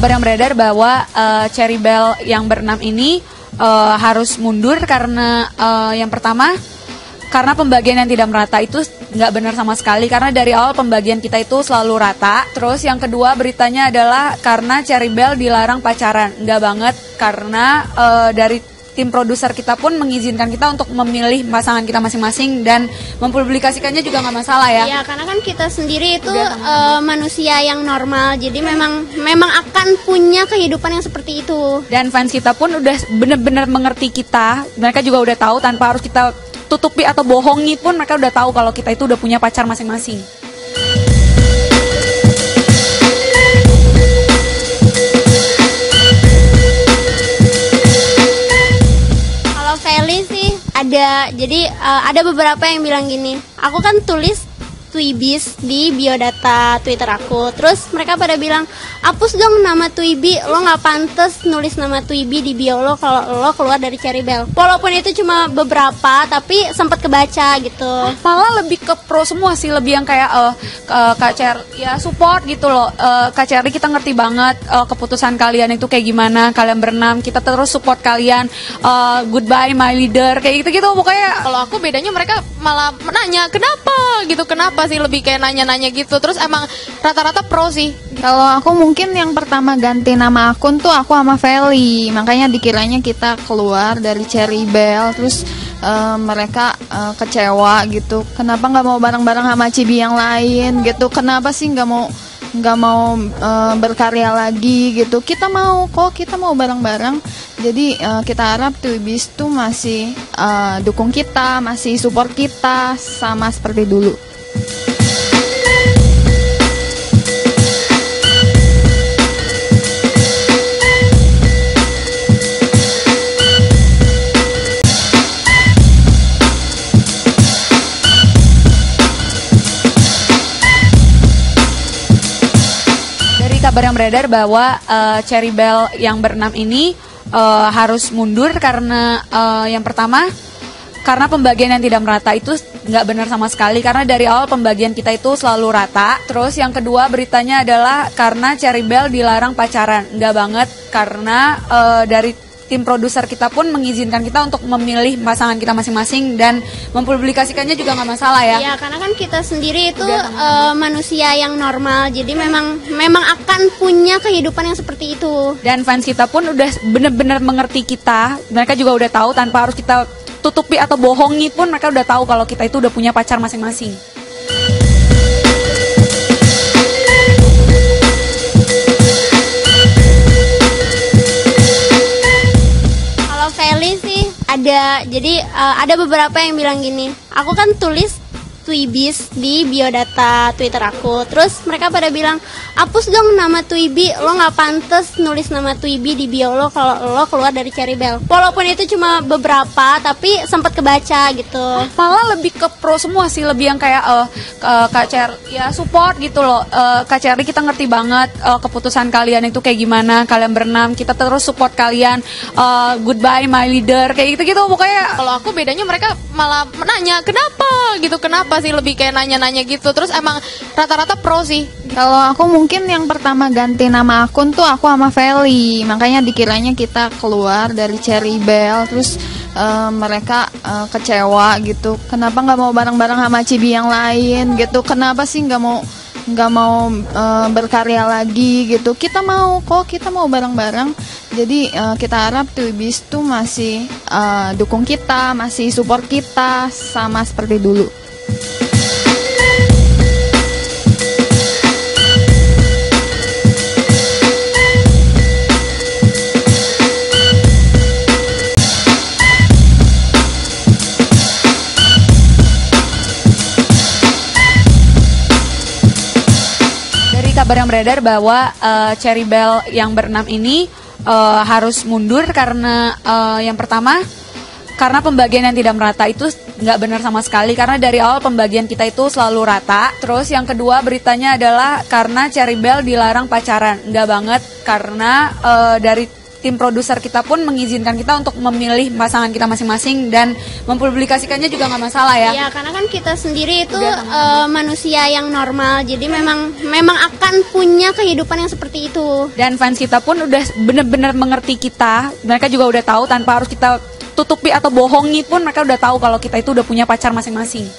kabar yang beredar bahwa Cherry Bell yang berenam ini harus mundur karena yang pertama karena pembagian yang tidak merata itu nggak benar sama sekali, karena dari awal pembagian kita itu selalu rata. Terus yang kedua beritanya adalah karena Cherry Bell dilarang pacaran. Nggak banget, karena dari tim produser kita pun mengizinkan kita untuk memilih pasangan kita masing-masing dan mempublikasikannya juga nggak masalah ya. Ya, karena kan kita sendiri itu manusia yang normal, jadi memang akan punya kehidupan yang seperti itu. Dan fans kita pun udah bener-bener mengerti kita, mereka juga udah tahu tanpa harus kita tutupi atau bohongi pun mereka udah tahu kalau kita itu udah punya pacar masing-masing. Ada beberapa yang bilang gini, aku kan tulis Twibis di biodata Twitter aku. Terus mereka pada bilang, hapus dong nama Twibi, lo nggak pantas nulis nama Twibi di bio lo kalau lo keluar dari Cherry Bell. Walaupun itu cuma beberapa, tapi sempat kebaca gitu. Malah lebih ke pro semua sih, lebih yang kayak Kak Cherry ya support gitu loh. Kak Cherry kita ngerti banget keputusan kalian itu kayak gimana, kalian berenam, kita terus support kalian. Goodbye my leader, kayak gitu-gitu pokoknya. Kalau aku bedanya mereka malah menanya kenapa gitu, kenapa sih, lebih kayak nanya-nanya gitu. Terus emang rata-rata pro sih. Kalau aku mungkin yang pertama ganti nama akun tuh aku sama Feli, makanya dikiranya kita keluar dari Cherry Bell. Terus mereka kecewa gitu, kenapa nggak mau bareng-bareng sama Cibi yang lain gitu, kenapa sih nggak mau berkarya lagi gitu. Kita mau kok, kita mau bareng-bareng. Jadi kita harap Twibis tuh masih dukung kita, masih support kita sama seperti dulu. Kabar yang beredar bahwa Cherry Bell yang berenam ini harus mundur karena yang pertama karena pembagian yang tidak merata itu nggak benar sama sekali, karena dari awal pembagian kita itu selalu rata. Terus yang kedua beritanya adalah karena Cherry Bell dilarang pacaran. Nggak banget, karena dari tim produser kita pun mengizinkan kita untuk memilih pasangan kita masing-masing dan mempublikasikannya juga nggak masalah ya. Ya, karena kan kita sendiri itu manusia yang normal, jadi memang akan punya kehidupan yang seperti itu. Dan fans kita pun udah bener-bener mengerti kita, mereka juga udah tahu tanpa harus kita tutupi atau bohongi pun mereka udah tahu kalau kita itu udah punya pacar masing-masing. Ada beberapa yang bilang gini, aku kan tulis Twibis di biodata Twitter aku. Terus mereka pada bilang, hapus dong nama Twibi, lo nggak pantas nulis nama Twibi di bio lo kalau lo keluar dari Cherry Bell. Walaupun itu cuma beberapa, tapi sempat kebaca gitu. Malah lebih ke pro semua sih, lebih yang kayak Kak Cherry ya support gitu loh. Kak Cherry kita ngerti banget keputusan kalian itu kayak gimana, kalian berenam, kita terus support kalian. Goodbye my leader, kayak gitu-gitu pokoknya. Kalau aku bedanya mereka malah menanya kenapa gitu, kenapa sih, lebih kayak nanya-nanya gitu. Terus emang rata-rata pro sih. Kalau aku mungkin yang pertama ganti nama akun tuh aku sama Feli, makanya dikiranya kita keluar dari Cherry Bell. Terus mereka kecewa gitu, kenapa nggak mau bareng-bareng sama Cibi yang lain gitu, kenapa sih nggak mau berkarya lagi gitu. Kita mau kok, kita mau bareng-bareng. Jadi kita harap Twibis tuh masih dukung kita, masih support kita sama seperti dulu. Kabar yang beredar bahwa Cherry Bell yang berenam ini harus mundur karena yang pertama karena pembagian yang tidak merata itu nggak benar sama sekali, karena dari awal pembagian kita itu selalu rata. Terus yang kedua beritanya adalah karena Cherry Bell dilarang pacaran. Nggak banget, karena dari tim produser kita pun mengizinkan kita untuk memilih pasangan kita masing-masing dan mempublikasikannya juga nggak masalah ya. Ya, karena kan kita sendiri itu manusia yang normal, jadi memang akan punya kehidupan yang seperti itu. Dan fans kita pun udah bener-bener mengerti kita, mereka juga udah tahu tanpa harus kita tutupi atau bohongi pun mereka udah tahu kalau kita itu udah punya pacar masing-masing.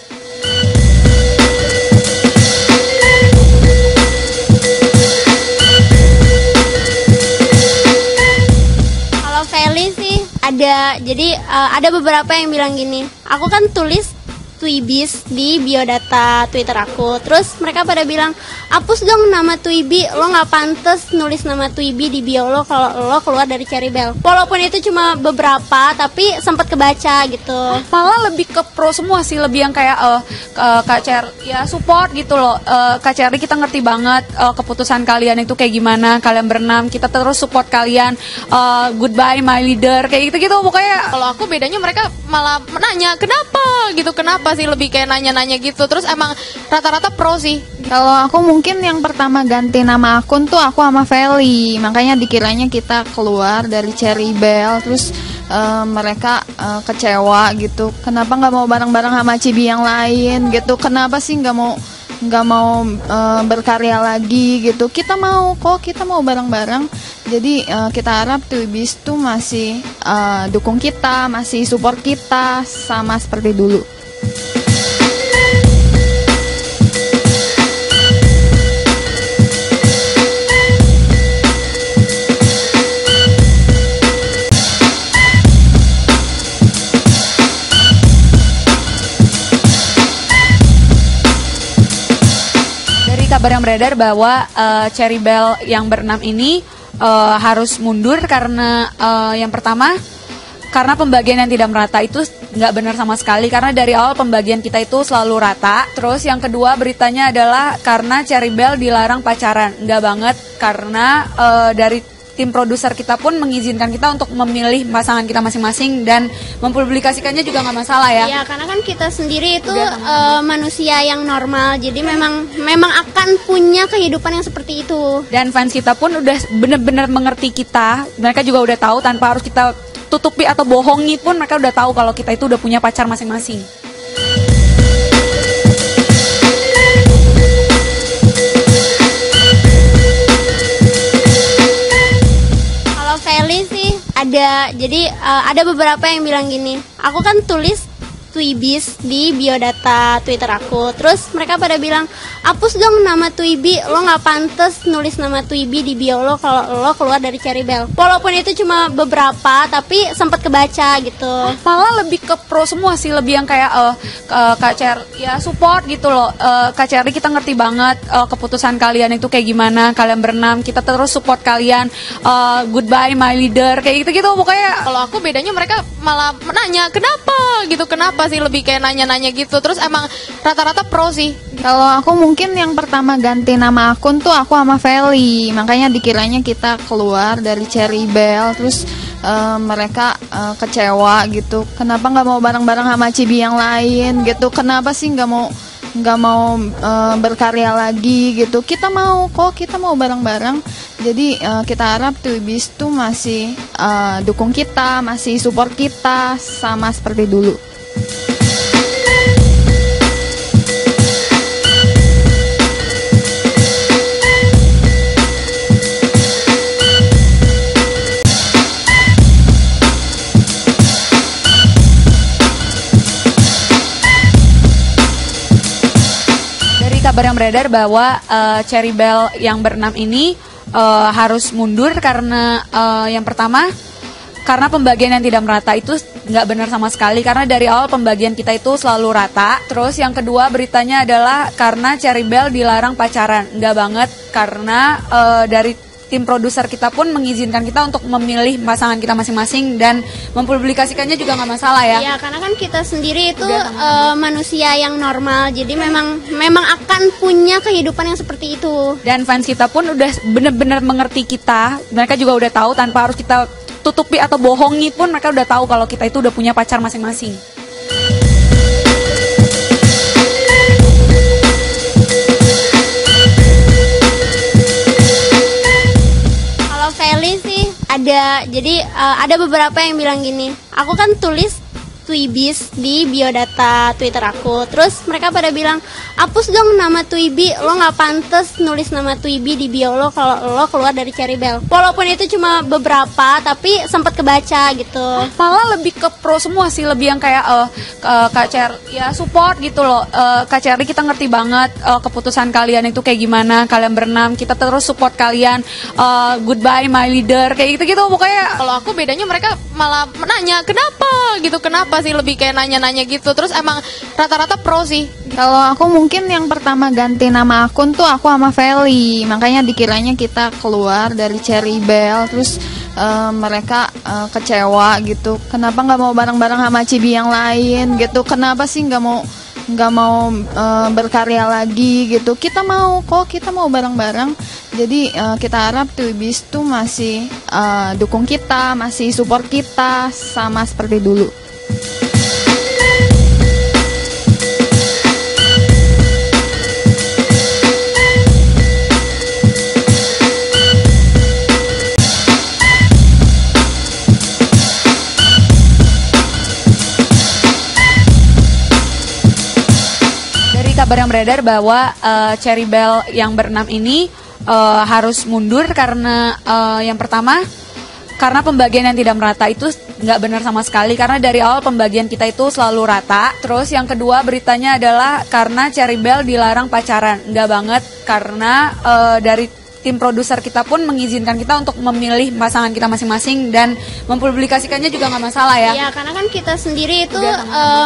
Ada beberapa yang bilang gini, aku kan tulis Twibis di biodata Twitter aku. Terus mereka pada bilang, hapus dong nama Twibi, lo nggak pantas nulis nama Twibi di bio lo kalau lo keluar dari Cherry Bell. Walaupun itu cuma beberapa, tapi sempat kebaca gitu. Malah lebih ke pro semua sih, lebih yang kayak Kak Cher ya support gitu loh. Kak Cherry kita ngerti banget keputusan kalian itu kayak gimana, kalian berenam, kita terus support kalian. Goodbye my leader, kayak gitu-gitu pokoknya. Kalau aku bedanya mereka malah menanya kenapa gitu, kenapa sih, lebih kayak nanya-nanya gitu. Terus emang rata-rata pro sih. Kalau aku mungkin yang pertama ganti nama akun tuh aku sama Feli, makanya dikiranya kita keluar dari Cherry Bell. Terus mereka kecewa gitu, kenapa nggak mau bareng-bareng sama Cibi yang lain gitu, kenapa sih nggak mau berkarya lagi gitu. Kita mau kok, kita mau bareng-bareng. Jadi kita harap Twibis tuh masih dukung kita, masih support kita sama seperti dulu. Kabar yang beredar bahwa Cherry Bell yang berenam ini harus mundur karena yang pertama karena pembagian yang tidak merata itu nggak benar sama sekali, karena dari awal pembagian kita itu selalu rata. Terus yang kedua beritanya adalah karena Cherry Bell dilarang pacaran, nggak banget, karena dari tim produser kita pun mengizinkan kita untuk memilih pasangan kita masing-masing dan mempublikasikannya juga nggak masalah ya. Ya, karena kan kita sendiri itu manusia yang normal, jadi memang akan punya kehidupan yang seperti itu. Dan fans kita pun udah bener-bener mengerti kita, mereka juga udah tahu tanpa harus kita tutupi atau bohongi pun mereka udah tahu kalau kita itu udah punya pacar masing-masing. Ada beberapa yang bilang gini, aku kan tulis Twibis di biodata Twitter aku. Terus mereka pada bilang, hapus dong nama Twibi, lo nggak pantas nulis nama Twibi di bio lo kalau lo keluar dari Cherry Bell. Walaupun itu cuma beberapa, tapi sempat kebaca gitu. Malah lebih ke pro semua sih, lebih yang kayak Kak Cher ya support gitu loh. Kak Cherry kita ngerti banget keputusan kalian itu kayak gimana, kalian berenam, kita terus support kalian. Goodbye my leader, kayak gitu-gitu pokoknya. Kalau aku bedanya mereka malah menanya kenapa gitu, kenapa sih, lebih kayak nanya-nanya gitu. Terus emang rata-rata pro sih. Kalau aku mungkin yang pertama ganti nama akun tuh aku sama Feli, makanya dikiranya kita keluar dari Cherry Bell. Terus mereka kecewa gitu, kenapa nggak mau bareng-bareng sama Cibi yang lain gitu, kenapa sih nggak mau berkarya lagi gitu. Kita mau kok, kita mau bareng-bareng. Jadi kita harap Twibis tuh masih dukung kita, masih support kita sama seperti dulu. Kabar yang beredar bahwa Cherry Bell yang berenam ini harus mundur karena yang pertama karena pembagian yang tidak merata itu nggak benar sama sekali, karena dari awal pembagian kita itu selalu rata. Terus yang kedua beritanya adalah karena Cherry Bell dilarang pacaran, nggak banget, karena dari tim produser kita pun mengizinkan kita untuk memilih pasangan kita masing-masing dan mempublikasikannya juga nggak masalah ya. Ya, karena kan kita sendiri itu manusia yang normal, jadi memang akan punya kehidupan yang seperti itu. Dan fans kita pun udah bener-bener mengerti kita, mereka juga udah tahu tanpa harus kita tutupi atau bohongi pun mereka udah tahu kalau kita itu udah punya pacar masing-masing. Ada, jadi ada beberapa yang bilang gini, aku kan tulis Twibis di biodata Twitter aku. Terus mereka pada bilang, hapus dong nama Twibi, lo nggak pantas nulis nama Twibi di bio lo kalau lo keluar dari Cherry Bell. Walaupun itu cuma beberapa, tapi sempat kebaca gitu. Malah lebih ke pro semua sih, lebih yang kayak Kak Cher ya support gitu loh. Kak Cherry kita ngerti banget keputusan kalian itu kayak gimana, kalian berenam, kita terus support kalian. Goodbye my leader, kayak gitu-gitu pokoknya. Kalau aku bedanya mereka malah menanya kenapa gitu, kenapa sih, lebih kayak nanya-nanya gitu. Terus emang rata-rata pro sih. Kalau aku mungkin yang pertama ganti nama akun tuh aku sama Feli, makanya dikiranya kita keluar dari Cherry Bell. Terus mereka kecewa gitu, kenapa nggak mau bareng-bareng sama Cibi yang lain gitu, kenapa sih nggak mau berkarya lagi gitu. Kita mau kok, kita mau bareng-bareng. Jadi kita harap Twibis tuh masih dukung kita, masih support kita sama seperti dulu. Kabar yang beredar bahwa Cherry Bell yang berenam ini harus mundur karena yang pertama karena pembagian yang tidak merata. Itu nggak benar sama sekali, karena dari awal pembagian kita itu selalu rata. Terus yang kedua beritanya adalah karena Cherry Bell dilarang pacaran. Nggak banget, karena dari tim produser kita pun mengizinkan kita untuk memilih pasangan kita masing-masing dan mempublikasikannya juga nggak masalah ya. Iya, karena kan kita sendiri itu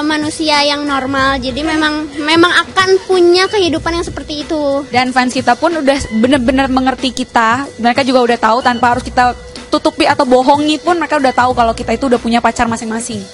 manusia yang normal, jadi memang akan punya kehidupan yang seperti itu. Dan fans kita pun udah bener-bener mengerti kita, mereka juga udah tahu tanpa harus kita tutupi atau bohongi pun mereka udah tahu kalau kita itu udah punya pacar masing-masing.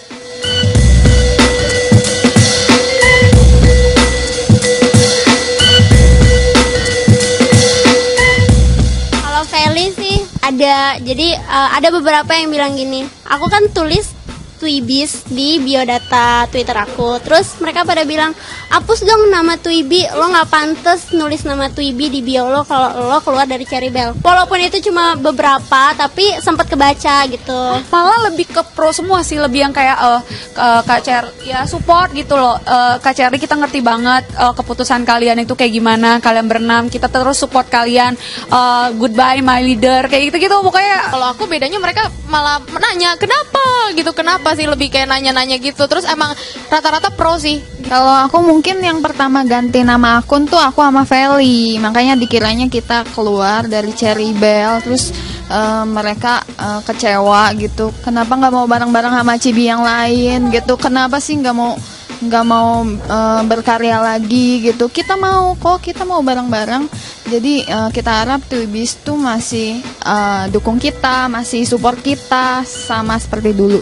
Feli sih ada, jadi ada beberapa yang bilang gini, aku kan tulis Twibis di biodata Twitter aku. Terus mereka pada bilang, hapus dong nama Twibi, lo nggak pantas nulis nama Twibi di bio lo kalau lo keluar dari Cherry Bell. Walaupun itu cuma beberapa, tapi sempat kebaca gitu. Malah lebih ke pro semua sih, lebih yang kayak Kak Cher ya support gitu loh. Kak Cherry kita ngerti banget keputusan kalian itu kayak gimana, kalian berenam, kita terus support kalian. Goodbye my leader, kayak gitu-gitu pokoknya. Kalau aku bedanya mereka malah menanya kenapa gitu, kenapa sih, lebih kayak nanya-nanya gitu. Terus emang rata-rata pro sih. Kalau aku mungkin yang pertama ganti nama akun tuh aku sama Feli, makanya dikiranya kita keluar dari Cherry Bell. Terus mereka kecewa gitu, kenapa nggak mau bareng-bareng sama Cibi yang lain gitu, kenapa sih nggak mau berkarya lagi gitu. Kita mau kok, kita mau bareng-bareng. Jadi kita harap Twibis tuh masih dukung kita, masih support kita sama seperti dulu.